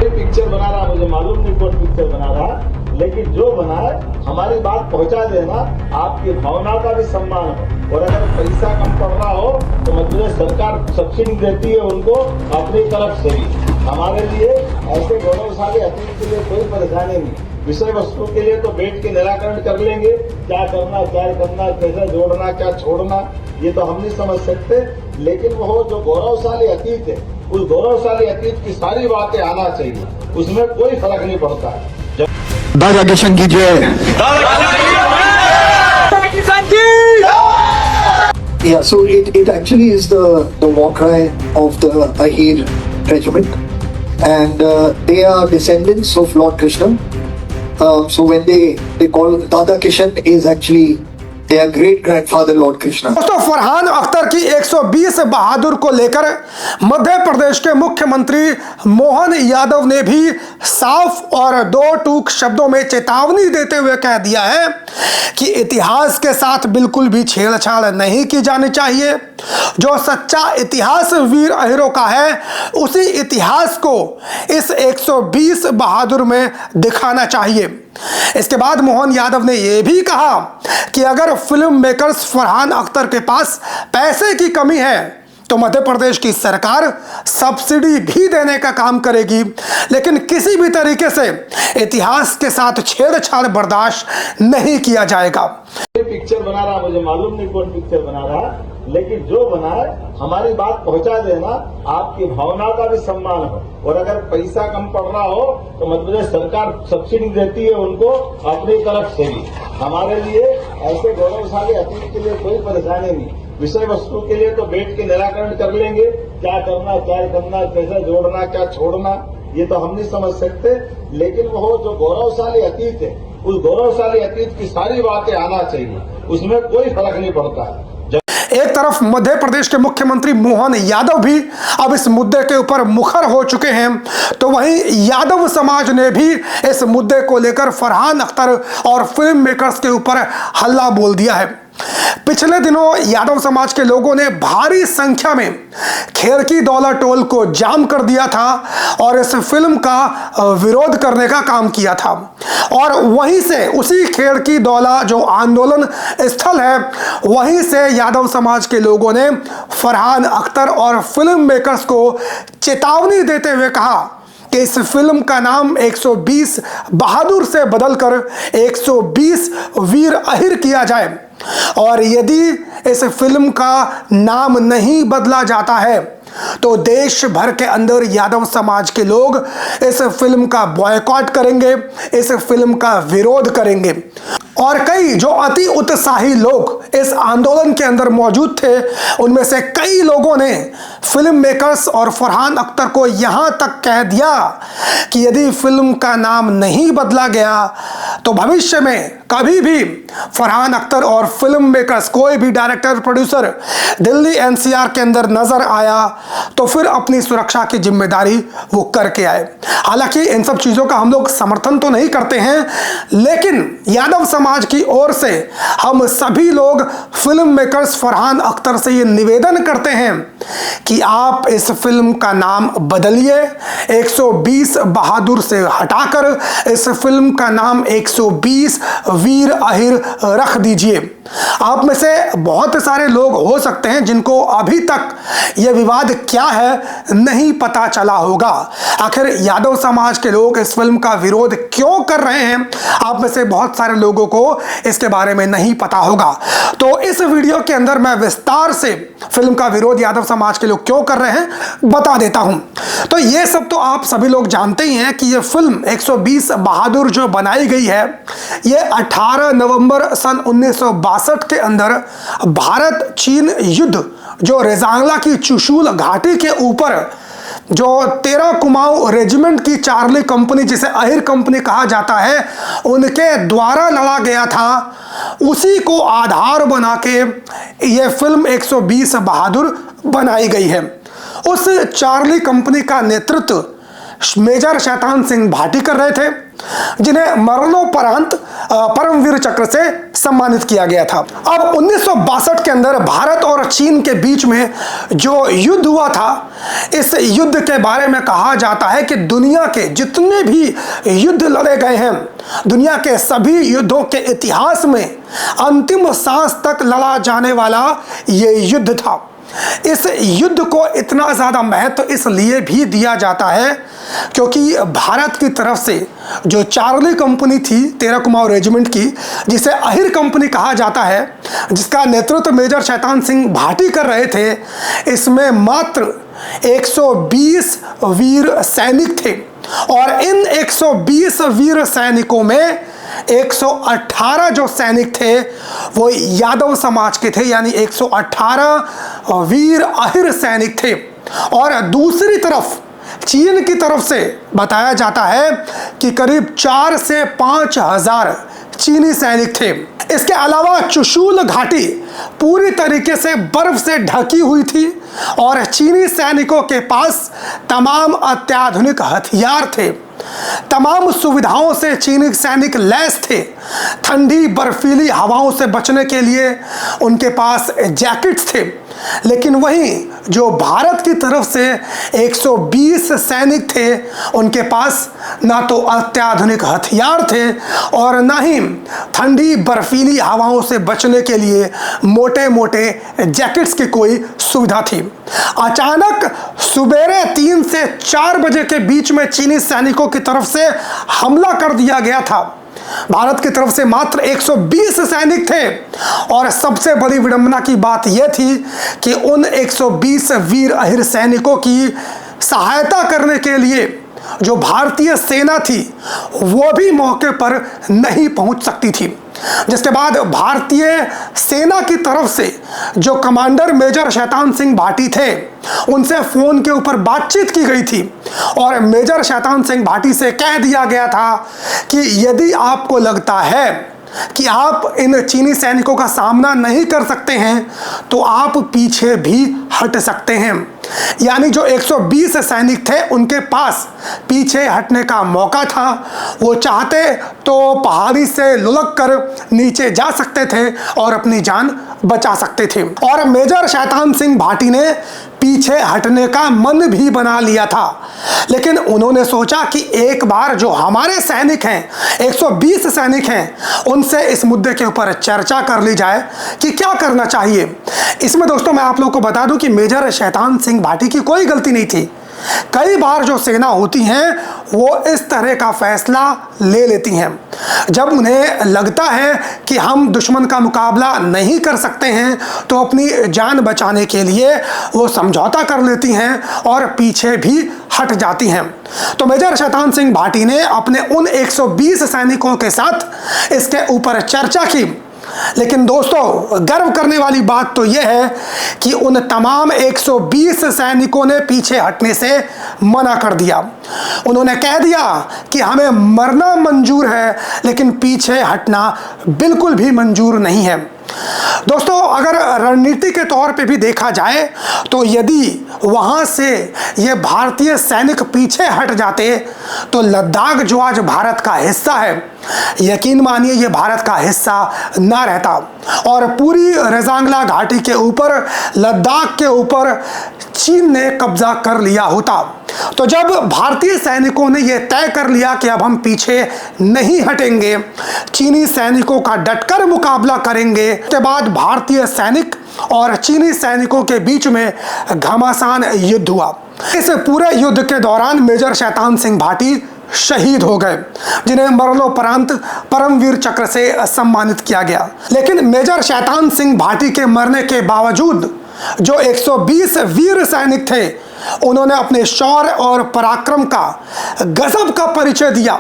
Picture बना रहा, मुझे मालूम नहीं कौन पिक्चर बना रहा, लेकिन जो बना है हमारी बात पहुंचा देना, आपकी भावना का भी सम्मान हो। और अगर पैसा कम पड़ रहा हो तो मतलब सरकार सब्सिडी देती है उनको अपनी तरफ से भी। हमारे लिए ऐसे गौरवशाली अतीत के लिए कोई परेशानी नहीं। विषय वस्तु के लिए तो बैठ के निराकरण कर लेंगे, क्या करना, कैसे जोड़ना, क्या छोड़ना, ये तो हम नहीं समझ सकते। लेकिन वो जो गौरवशाली अतीत है, उस गौरवशाली अतीत की सारी बातें आना चाहिए, उसमें कोई फर्क नहीं पड़ता है। दादा किशन की जय। Yeah, so it actually is the war cry of the Ahir regiment, and they are descendants of Lord Krishna. So when they call Dada Kishan is actually their great grandfather Lord Krishna. दोस्तों, फरहान अख्तर की 120 बहादुर को लेकर मध्य प्रदेश के मुख्यमंत्री मोहन यादव ने भी साफ और दो टूक शब्दों में चेतावनी देते हुए कह दिया है कि इतिहास के साथ बिल्कुल भी छेड़छाड़ नहीं की जानी चाहिए। जो सच्चा इतिहास वीर अहिरों का है, उसी इतिहास को इस 120 बहादुर में दिखाना चाहिए। इसके बाद मोहन यादव ने यह भी कहा कि अगर फिल्म मेकर्स फरहान अख्तर के पास पैसे की कमी है तो मध्य प्रदेश की सरकार सब्सिडी भी देने का काम करेगी, लेकिन किसी भी तरीके से इतिहास के साथ छेड़छाड़ बर्दाश्त नहीं किया जाएगा। पिक्चर बना रहा, मुझे मालूम नहीं कौन पिक्चर बना रहा, लेकिन जो बना है हमारी बात पहुंचा देना, आपकी भावना का भी सम्मान हो। और अगर पैसा कम पड़ रहा हो तो मतलब सरकार सब्सिडी देती है उनको अपनी तरफ से भी। हमारे लिए ऐसे गौरवशाली अतीत के लिए कोई परेशानी नहीं। विषय वस्तु के लिए तो बैठ के निराकरण कर लेंगे, क्या करना, कैसे जोड़ना, क्या छोड़ना, ये तो हम नहीं समझ सकते। लेकिन वो जो गौरवशाली अतीत है, उस गौरवशाली अतीत की सारी बातें आना चाहिए, उसमें कोई फर्क नहीं पड़ता है। एक तरफ मध्य प्रदेश के मुख्यमंत्री मोहन यादव भी अब इस मुद्दे के ऊपर मुखर हो चुके हैं, तो वहीं यादव समाज ने भी इस मुद्दे को लेकर फरहान अख्तर और फिल्म मेकर्स के ऊपर हल्ला बोल दिया है। पिछले दिनों यादव समाज के लोगों ने भारी संख्या में खेरकी दौला टोल को जाम कर दिया था और इस फिल्म का विरोध करने का काम किया था। और वहीं से उसी खेरकी दौला जो आंदोलन स्थल है, वहीं से यादव समाज के लोगों ने फरहान अख्तर और फिल्म मेकर्स को चेतावनी देते हुए कहा कि इस फिल्म का नाम 120 बहादुर से बदलकर 120 वीर अहिर किया जाए। और यदि इस फिल्म का नाम नहीं बदला जाता है तो देश भर के अंदर यादव समाज के लोग इस फिल्म का बॉयकॉट करेंगे, इस फिल्म का विरोध करेंगे। और कई जो अति उत्साही लोग इस आंदोलन के अंदर मौजूद थे, उनमें से कई लोगों ने फिल्म मेकर्स और फरहान अख्तर को यहां तक कह दिया कि यदि फिल्म का नाम नहीं बदला गया तो भविष्य में कभी भी फरहान अख्तर और फिल्म मेकर्स, कोई भी डायरेक्टर प्रोड्यूसर दिल्ली एनसीआर के अंदर नजर आया तो फिर अपनी सुरक्षा की जिम्मेदारी वो करके आए। हालांकि इन सब चीजों का हम लोग समर्थन तो नहीं करते हैं, लेकिन यादव समाज की ओर से हम सभी लोग फिल्म मेकर्स फरहान अख्तर से ये निवेदन करते हैं कि आप इस फिल्म का नाम बदलिए, 120 बहादुर से हटाकर इस फिल्म का नाम 120 वीर अहिर रख दीजिए। आप में से बहुत सारे लोग हो सकते हैं जिनको अभी तक यह विवाद क्या है नहीं पता चला होगा। आखिर यादव समाज के लोग इस फिल्म का विरोध क्यों कर रहे हैं, आप में से बहुत सारे लोगों को इसके बारे में नहीं पता होगा। तो इस वीडियो के अंदर मैं विस्तार से फिल्म का विरोध यादव समाज के लोग क्यों कर रहे हैं बता देता हूं। तो ये सब तो आप सभी लोग जानते ही हैं कि ये फिल्म 120 बहादुर जो बनाई गई है, ये 18 नवंबर सन 1962 के अंदर भारत चीन युद्ध जो रेजांगला की चुशूल घाटी के ऊपर जो 13 कुमाऊं रेजिमेंट की चार्ली कंपनी, जिसे अहिर कंपनी कहा जाता है, उनके द्वारा लड़ा गया था, उसी को आधार बना के यह फिल्म 120 बहादुर बनाई गई है। उस चार्ली कंपनी का नेतृत्व मेजर शैतान सिंह भाटी कर रहे थे, जिन्हें मरणोपरांत परमवीर चक्र से सम्मानित किया गया था। अब 1962 के अंदर भारत और चीन के बीच में जो युद्ध हुआ था, इस युद्ध के बारे में कहा जाता है कि दुनिया के जितने भी युद्ध लड़े गए हैं, दुनिया के सभी युद्धों के इतिहास में अंतिम सांस तक लड़ा जाने वाला ये युद्ध था। इस युद्ध को इतना ज़्यादा महत्व इसलिए भी दिया जाता है क्योंकि भारत की तरफ से जो चार्ली कंपनी थी 13 कुमाऊं रेजिमेंट की, जिसे अहिर कंपनी कहा जाता है, जिसका नेतृत्व मेजर शैतान सिंह भाटी कर रहे थे, इसमें मात्र 120 वीर सैनिक थे और इन 120 वीर सैनिकों में 118 जो सैनिक थे वो यादव समाज के थे, यानी 118 वीर अहिर सैनिक थे। और दूसरी तरफ चीन की तरफ से बताया जाता है कि करीब 4 से 5 हजार चीनी सैनिक थे। इसके अलावा चुशूल घाटी पूरी तरीके से बर्फ से ढकी हुई थी और चीनी सैनिकों के पास तमाम अत्याधुनिक हथियार थे। तमाम सुविधाओं से चीनी सैनिक लैस थे। ठंडी बर्फीली हवाओं से बचने के लिए उनके पास जैकेट्स थे। लेकिन वहीं जो भारत की तरफ से 120 सैनिक थे, उनके पास ना तो अत्याधुनिक हथियार थे और ना ही ठंडी बर्फीली हवाओं से बचने के लिए मोटे मोटे जैकेट्स की कोई सुविधा थी। अचानक सुबेरे 3 से 4 बजे के बीच में चीनी सैनिकों की तरफ से हमला कर दिया गया था। भारत की तरफ से मात्र 120 सैनिक थे और सबसे बड़ी विडंबना की बात यह थी कि उन 120 वीर अहिर सैनिकों की सहायता करने के लिए जो भारतीय सेना थी वो भी मौके पर नहीं पहुंच सकती थी। जिसके बाद भारतीय सेना की तरफ से जो कमांडर मेजर शैतान सिंह भाटी थे, उनसे फोन के ऊपर बातचीत की गई थी और मेजर शैतान सिंह भाटी से कह दिया गया था कि यदि आपको लगता है कि आप इन चीनी सैनिकों का सामना नहीं कर सकते हैं तो आप पीछे भी हट सकते हैं। यानी जो 120 सैनिक थे उनके पास पीछे हटने का मौका था। वो चाहते तो पहाड़ी से लुढ़क कर नीचे जा सकते थे और अपनी जान बचा सकते थे। और मेजर शैतान सिंह भाटी ने पीछे हटने का मन भी बना लिया था, लेकिन उन्होंने सोचा कि एक बार जो हमारे सैनिक हैं, 120 सैनिक हैं, उनसे इस मुद्दे के ऊपर चर्चा कर ली जाए कि क्या करना चाहिए। इसमें दोस्तों मैं आप लोगों को बता दूं कि मेजर शैतान सिंह भाटी की कोई गलती नहीं थी। कई बार जो सेना होती हैं वो इस तरह का फैसला ले लेती हैं। जब उन्हें लगता है कि हम दुश्मन का मुकाबला नहीं कर सकते हैं तो अपनी जान बचाने के लिए वो समझौता कर लेती हैं और पीछे भी हट जाती हैं। तो मेजर शैतान सिंह भाटी ने अपने उन 120 सैनिकों के साथ इसके ऊपर चर्चा की। लेकिन दोस्तों गर्व करने वाली बात तो यह है कि उन तमाम 120 सैनिकों ने पीछे हटने से मना कर दिया। उन्होंने कह दिया कि हमें मरना मंजूर है लेकिन पीछे हटना बिल्कुल भी मंजूर नहीं है। दोस्तों अगर रणनीति के तौर पे भी देखा जाए तो यदि वहां से ये भारतीय सैनिक पीछे हट जाते तो लद्दाख जो आज भारत का हिस्सा है, यकीन मानिए ये भारत का हिस्सा ना रहता और पूरी रेजांगला घाटी के ऊपर, लद्दाख के ऊपर चीन ने कब्जा कर लिया होता। तो जब भारतीय सैनिकों ने यह तय कर लिया कि अब हम पीछे नहीं हटेंगे, चीनी सैनिकों का डटकर मुकाबला करेंगे, उसके बाद भारतीय सैनिक और चीनी सैनिकों के बीच में घमासान युद्ध हुआ। इस पूरे युद्ध के दौरान मेजर शैतान सिंह भाटी शहीद हो गए, जिन्हें मरणोपरांत परमवीर चक्र से सम्मानित किया गया। लेकिन मेजर शैतान सिंह भाटी के मरने के बावजूद जो 120 वीर सैनिक थे, उन्होंने अपने शौर्य और पराक्रम का गजब का परिचय दिया।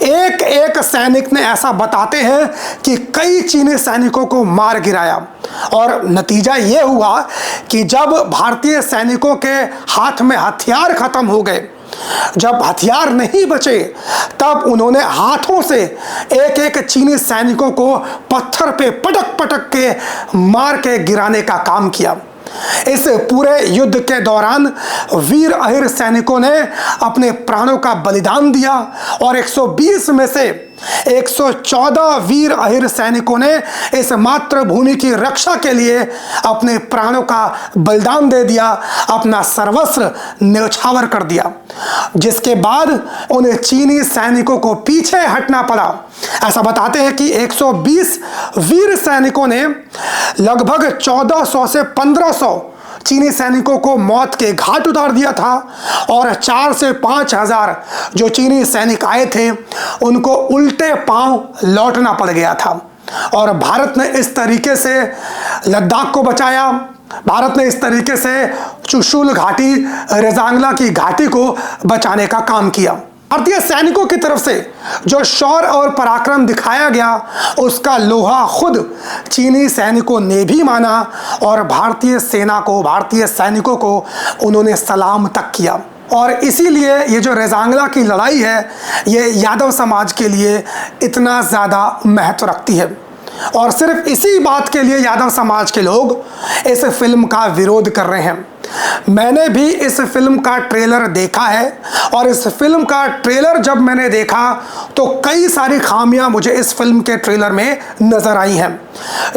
एक एक सैनिक ने ऐसा बताते हैं कि कई चीनी सैनिकों को मार गिराया और नतीजा यह हुआ कि जब भारतीय सैनिकों के हाथ में हथियार खत्म हो गए, जब हथियार नहीं बचे, तब उन्होंने हाथों से एक एक चीनी सैनिकों को पत्थर पे पटक पटक के मार के गिराने का काम किया। इस पूरे युद्ध के दौरान वीर अहिर सैनिकों ने अपने प्राणों का बलिदान दिया और 120 में से 114 वीर अहिर सैनिकों ने इस मातृभूमि की रक्षा के लिए अपने प्राणों का बलिदान दे दिया, अपना सर्वस्व न्यौछावर कर दिया, जिसके बाद उन्हें चीनी सैनिकों को पीछे हटना पड़ा। ऐसा बताते हैं कि 120 वीर सैनिकों ने लगभग 1400 से 1500 चीनी सैनिकों को मौत के घाट उतार दिया था और 4 से 5 हजार जो चीनी सैनिक आए थे उनको उल्टे पांव लौटना पड़ गया था। और भारत ने इस तरीके से लद्दाख को बचाया। भारत ने इस तरीके से चुशुल घाटी, रेजांगला की घाटी को बचाने का काम किया। भारतीय सैनिकों की तरफ से जो शौर्य और पराक्रम दिखाया गया उसका लोहा खुद चीनी सैनिकों ने भी माना और भारतीय सेना को, भारतीय सैनिकों को उन्होंने सलाम तक किया। और इसीलिए ये जो रेजांगला की लड़ाई है ये यादव समाज के लिए इतना ज़्यादा महत्व रखती है। और सिर्फ इसी बात के लिए यादव समाज के लोग इस फिल्म का विरोध कर रहे हैं। मैंने भी इस फिल्म का ट्रेलर देखा है और इस फिल्म का ट्रेलर जब मैंने देखा तो कई सारी खामियां मुझे इस फिल्म के ट्रेलर में नज़र आई हैं।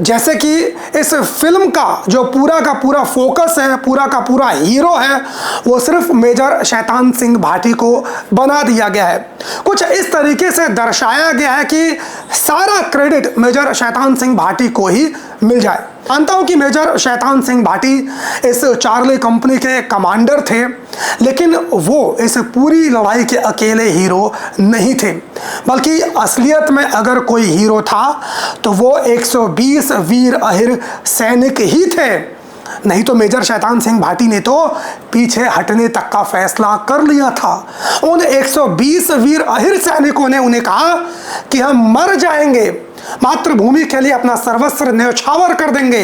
जैसे कि इस फिल्म का जो पूरा का पूरा फोकस है, पूरा का पूरा हीरो है, वो सिर्फ मेजर शैतान सिंह भाटी को बना दिया गया है। कुछ इस तरीके से दर्शाया गया है कि सारा क्रेडिट मेजर शैतान सिंह भाटी को ही मिल जाए। मानता हूं कि मेजर शैतान सिंह भाटी इस चार्ली कंपनी के कमांडर थे, लेकिन वो इस पूरी लड़ाई के अकेले हीरो नहीं थे, बल्कि असलियत में अगर कोई हीरो था तो वो 120 वीर अहिर सैनिक ही थे। नहीं तो मेजर शैतान सिंह भाटी ने तो पीछे हटने तक का फैसला कर लिया था। उन 120 वीर अहिर सैनिकों ने उन्हें कहा कि हम मर जाएंगे, मातृभूमि के लिए अपना सर्वस्व न्यौछावर कर देंगे,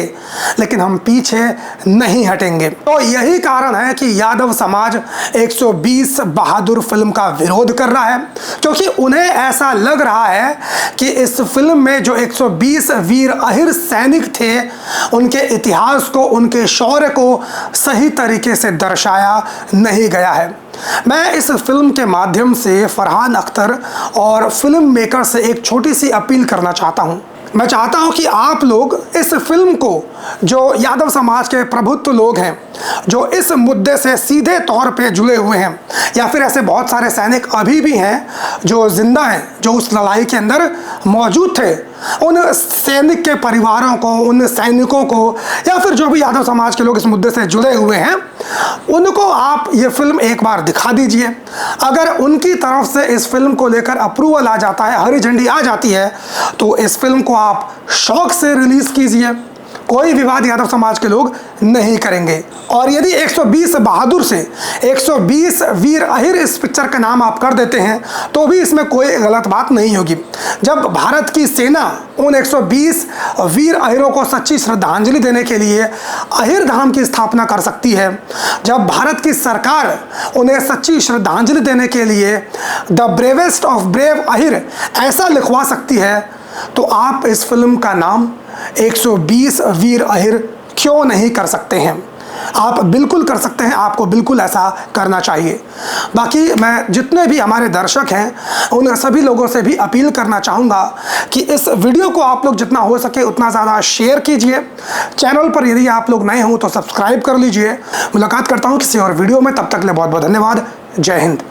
लेकिन हम पीछे नहीं हटेंगे। तो यही कारण है कि यादव समाज 120 बहादुर फिल्म का विरोध कर रहा है, क्योंकि उन्हें ऐसा लग रहा है कि इस फिल्म में जो 120 वीर अहिर सैनिक थे उनके इतिहास को, उनके शौर्य को सही तरीके से दर्शाया नहीं गया है। मैं इस फिल्म के माध्यम से फरहान अख्तर और फिल्म मेकर से एक छोटी सी अपील करना चाहता हूं। मैं चाहता हूं कि आप लोग इस फिल्म को, जो यादव समाज के प्रभुत्व लोग हैं, जो इस मुद्दे से सीधे तौर पे जुड़े हुए हैं, या फिर ऐसे बहुत सारे सैनिक अभी भी हैं जो जिंदा हैं, जो उस लड़ाई के अंदर मौजूद थे, उन सैनिक के परिवारों को, उन सैनिकों को, या फिर जो भी यादव समाज के लोग इस मुद्दे से जुड़े हुए हैं, उनको आप ये फिल्म एक बार दिखा दीजिए। अगर उनकी तरफ से इस फिल्म को लेकर अप्रूवल आ जाता है, हरी झंडी आ जाती है, तो इस फिल्म को आप शौक से रिलीज कीजिए। कोई विवाद यादव समाज के लोग नहीं करेंगे। और यदि 120 बहादुर से 120 वीर अहिर इस पिक्चर का नाम आप कर देते हैं तो भी इसमें कोई गलत बात नहीं होगी। जब भारत की सेना उन 120 वीर अहिरों को सच्ची श्रद्धांजलि देने के लिए अहिर धाम की स्थापना कर सकती है, जब भारत की सरकार उन्हें सच्ची श्रद्धांजलि देने के लिए the bravest of brave Ahir ऐसा लिखवा सकती है, तो आप इस फिल्म का नाम 120 वीर अहिर क्यों नहीं कर सकते हैं? आप बिल्कुल कर सकते हैं, आपको बिल्कुल ऐसा करना चाहिए। बाकी मैं जितने भी हमारे दर्शक हैं उन सभी लोगों से भी अपील करना चाहूँगा कि इस वीडियो को आप लोग जितना हो सके उतना ज़्यादा शेयर कीजिए। चैनल पर यदि आप लोग नए हों तो सब्सक्राइब कर लीजिए। मुलाकात करता हूँ किसी और वीडियो में, तब तक के लिए बहुत बहुत धन्यवाद। जय हिंद।